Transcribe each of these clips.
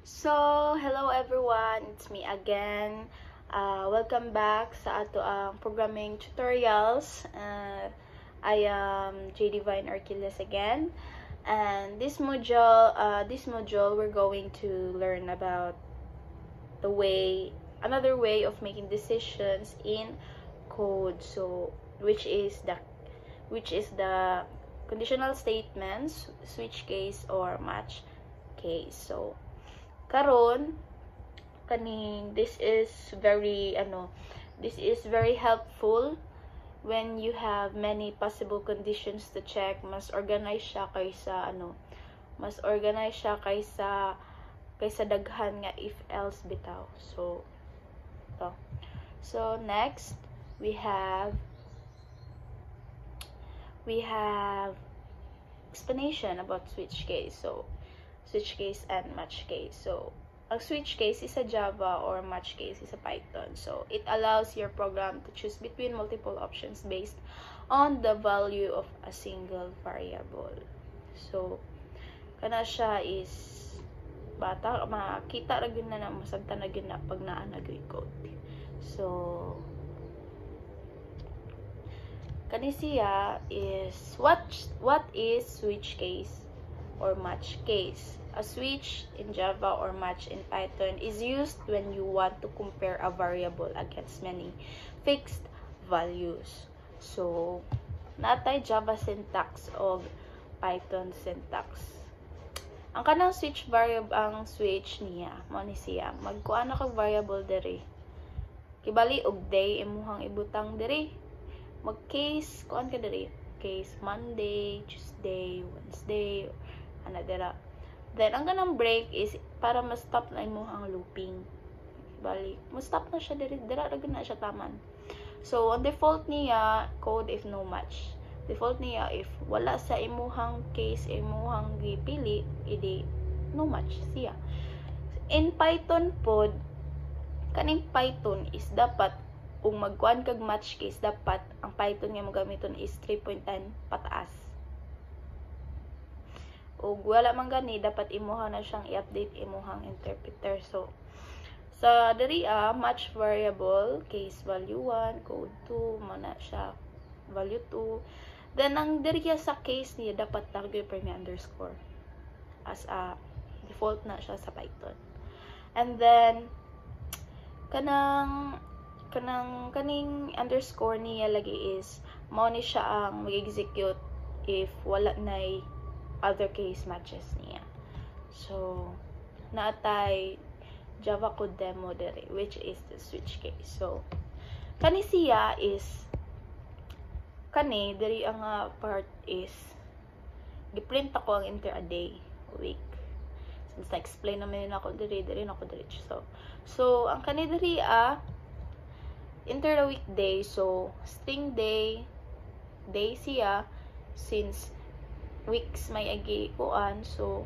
So, hello everyone, it's me again. Welcome back sa ato ang programming tutorials. I am J Divine Arquiles again. And this module we're going to learn about another way of making decisions in code. So, which is the conditional statements, switch case or match case. So, karon this is very helpful when you have many possible conditions to check. Mas organized siya kaysa daghan nga if else bitaw. So next we have explanation about switch case. So switch case and match case. So ang switch case is a Java or match case is a Python. So it allows your program to choose between multiple options based on the value of a single variable. So kana siya is makita ra gyud na masabtan na gyud na pag naa na gyud code. So kani siya is what is switch case or match case. A switch in Java or match in Python is used when you want to compare a variable against many fixed values. So natay Java syntax o Python syntax. Ang kanang switch niya mao ni siya magkuan na kag variable diri. Kibali og day imuhang ibutang diri. Mag case kuan ka diri. Case Monday, Tuesday, Wednesday, ana dira. Then, ang ganang break is para ma-stop na mo ang looping. Bali, ma-stop na siya dira na siya taman. So, ang default niya, code if no match. Default niya, if wala sa imuhang case, imuhang gipili, edi no match siya. In Python pod, kaning Python is dapat, kung magkuhan kag match case, dapat ang Python nga mo gamiton is 3.10 pataas. O wala man gani, dapat imuha na siyang i-update imuhang interpreter. So sa diri match variable, case value 1, code 2, mana siya value 2. Then ang diri sa case niya dapat lagi per underscore as a default na siya sa Python. And then kaning underscore niya lagi is mao ni siya ang mag-execute if wala nay other case matches niya. So naatay Java code demo diri which is the switch case. So kani siya is diri ang part is giprint ako ang enter a day, a week. Since na-explain naman nila ako diri na ako diri. So ang kani diri enter a weekday. So string day siya since weeks may agi kuan. So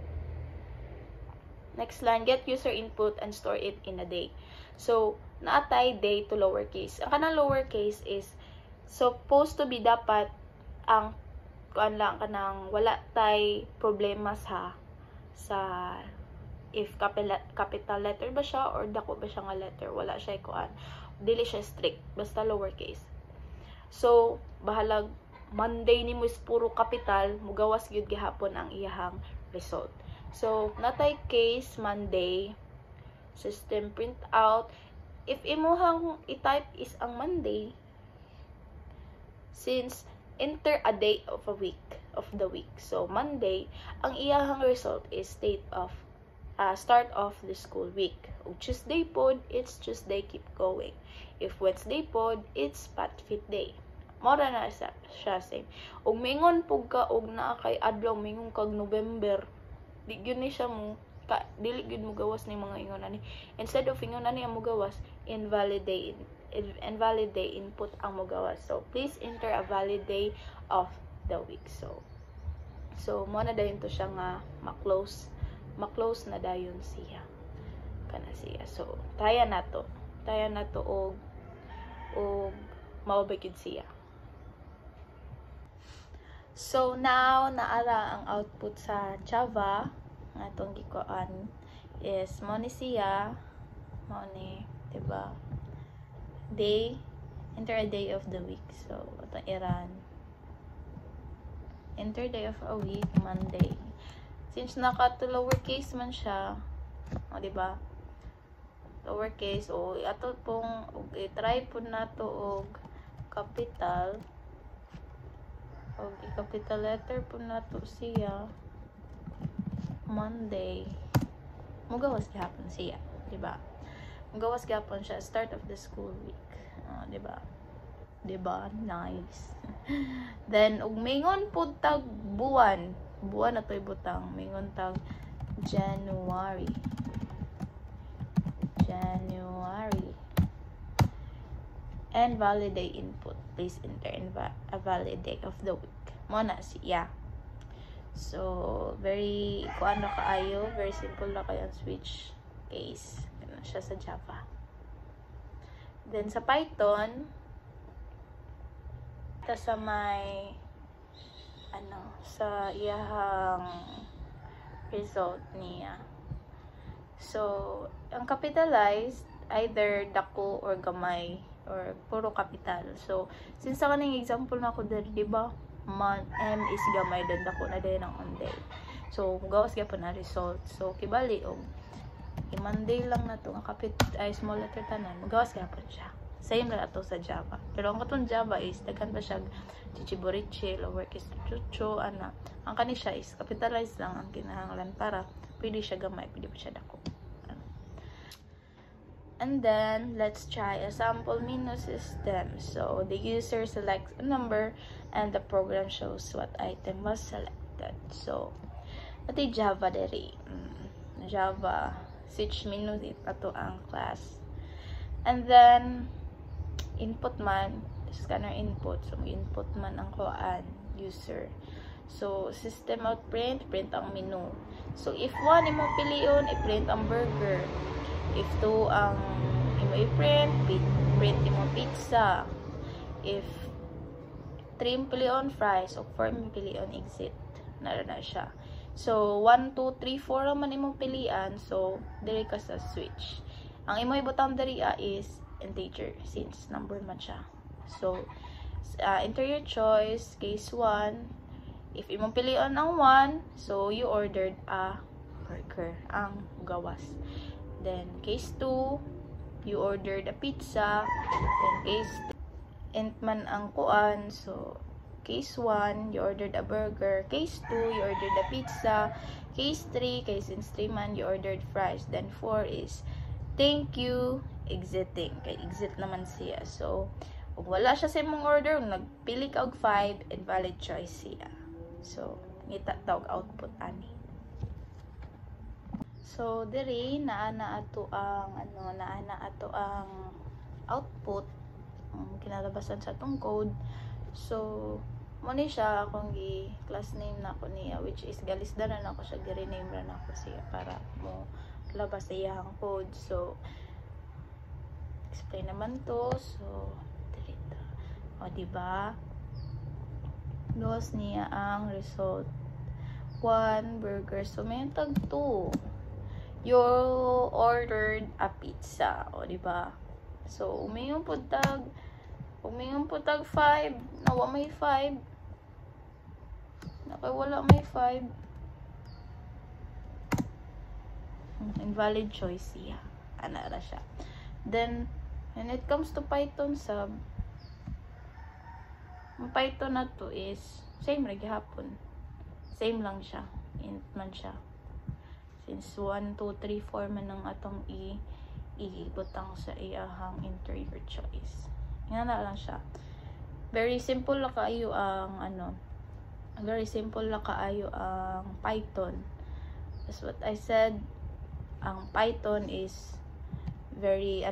next line, get user input and store it in a day. So naatay day to lowercase. Ang kanang lowercase is supposed to be dapat ang kuan lang kanang wala tay problema sa if capital letter ba siya or dako ba siya nga letter, wala siya kuan, dili siya strict, basta lowercase. So bahalag Monday ni mo is puro capital, mugawas gyud gihapon ang iyahang result. So natay case Monday, system print out if imuhang i-type is ang Monday, since enter a day of the week. So Monday ang iyahang result is start of the school week. Ug Tuesday pod, it's Tuesday keep going. If Wednesday pod, it's pat fit day. Mora na siya same. Ug mingon pug ka og naa kay adlaw mingon kag November, di gyud ni siya mo dili gyud mo gawas ni mga ingon ani. Instead of ingon ani ang mo gawas, invalid day input ang mo gawas. So please enter a valid day of the week. So mo na dayon to siya nga ma-close na dayon siya kana siya. So taya na to og mao ba gyud siya. So now naara ang output sa Java nga atong gikuan is mo ni siya, mo ni, diba? Day, enter a day of the week. So, ito Iran. Enter day of a week, Monday. Since naka to lowercase man siya, o diba? Lowercase, o ato pong, i-try po na to og capital. O i-capital letter po na to siya. Monday. Mugawas gihapon siya, diba? Mugawas gihapon siya, start of the school week. Diba? Diba? Nice. Then, ug mingon po tag buwan. Buwan na to'y butang. Mingon tag January. January. And valid day input. Please enter a valid day of the week. Mo na siya. So, very, kung ano kaayo, very simple na kayo ang switch case. Ganun siya sa Java. Then, sa Python, ito sa may, sa iyahang result niya. So, ang capitalized, either dako or gamay, or puro capital. So, since sa kaning example na ako dali, diba? M is gamay, then dako na din ang Monday. So, gawas kaya po na result. So, kibali, i-Monday lang na to, ang small letter tanan, magawas kaya po siya. Same na ito sa Java. Pero ang katong Java is, daghan pa siya, chichiboriche, lowercase chucho, ana. Ang kani siya is, capitalized lang ang kinahanglan para, pwede siya gamay, pwede pa siya dako. And then, let's try a sample menu system. So, the user selects a number and the program shows what item was selected. So, ito Java dere. Java, switch menu ito ang class. And then, input man, scanner input. So, input man ang kuan, user. So, system out print ang menu. So, if 1 imo pilion, i-print ang burger. If 2 ang imo i-print, print imo pizza. If 3 pilion fries, o 4 pilion exit. Nara na siya. So, 1, 2, 3, 4 naman imo pilian. So, diri ka sa switch. Ang imo ibutang diri is integer since number man siya. So, enter your choice, case 1. If imo pilion ang 1, so you ordered a burger, ang gawas. Then, case 2, you ordered a pizza. Then, case 2, int man ang kuan. So, case 1, you ordered a burger. Case 2, you ordered a pizza. Case 3, since 3 man, you ordered fries. Then, 4 is, thank you, exiting. Kay exit naman siya. So, kung wala siya sa imong order, nagpili ka og 5, invalid choice siya. So, ngita tawag output ani. So, diri naana ato ang output, kinalabasan sa atong code. So, mo ni siya akong class name na ako niya, which is galisdan na ako siya, gi-rename ra na ako siya para mo labas sa iyang code. So, explain naman to. So, diri ta. O, diba? Gawas niya ang result. 1 burger. So, may tag 2. You ordered a pizza. O, diba? So, umingon po tag 5. Nawa may 5. Nakay wala may 5. Invalid choice siya. Anara siya. Then, when it comes to Python sub, ang Python na to is, same rin gihapon. Same lang siya. Int man siya. Since 1, 2, 3, 4 man ang atong ibutang sa iyahang enter your choice. Yan na lang siya. Very simple lang kaayo ang Python. That's what I said. Ang Python is very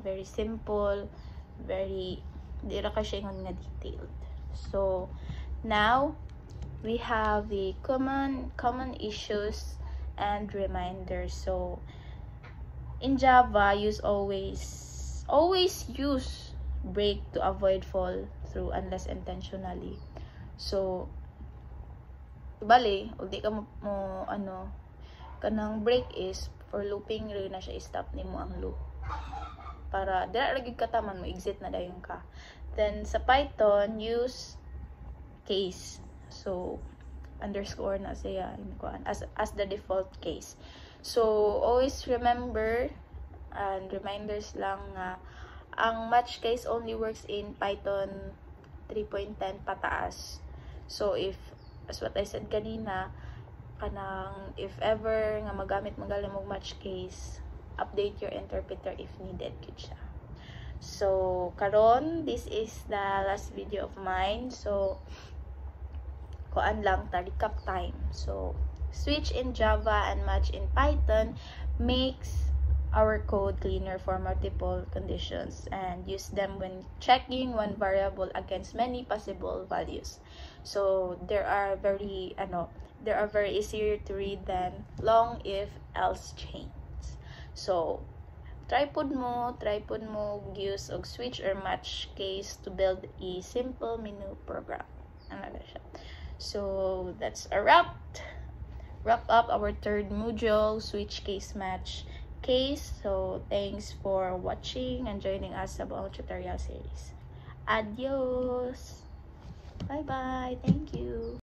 very simple, very di ra ka siya nga detailed. So now we have the common issues and reminders. So in Java, always use break to avoid fall through unless intentionally. So bali, ug di ka mo kanang break is For looping, rin na siya i-stop nimo ang loop. Para dira lagi kataman mo exit na dayon ka. Then sa Python, use case. So underscore na siya as the default case. So always remember and reminders lang nga ang match case only works in Python 3.10 pataas. So if, as what I said kanina, kanang if ever nga magamit magaling mo match case, update your interpreter if needed gud siya. So karon, this is the last video of mine. So kuan lang ta recap time. So switch in Java and match in Python makes our code cleaner for multiple conditions and use them when checking one variable against many possible values. So there are very easier to read than long if else chains. So try pod mo use og switch or match case to build a simple menu program. So that's a wrap up our third module, switch case match case. So thanks for watching and joining us sa buong tutorial series. Adios, bye bye, thank you.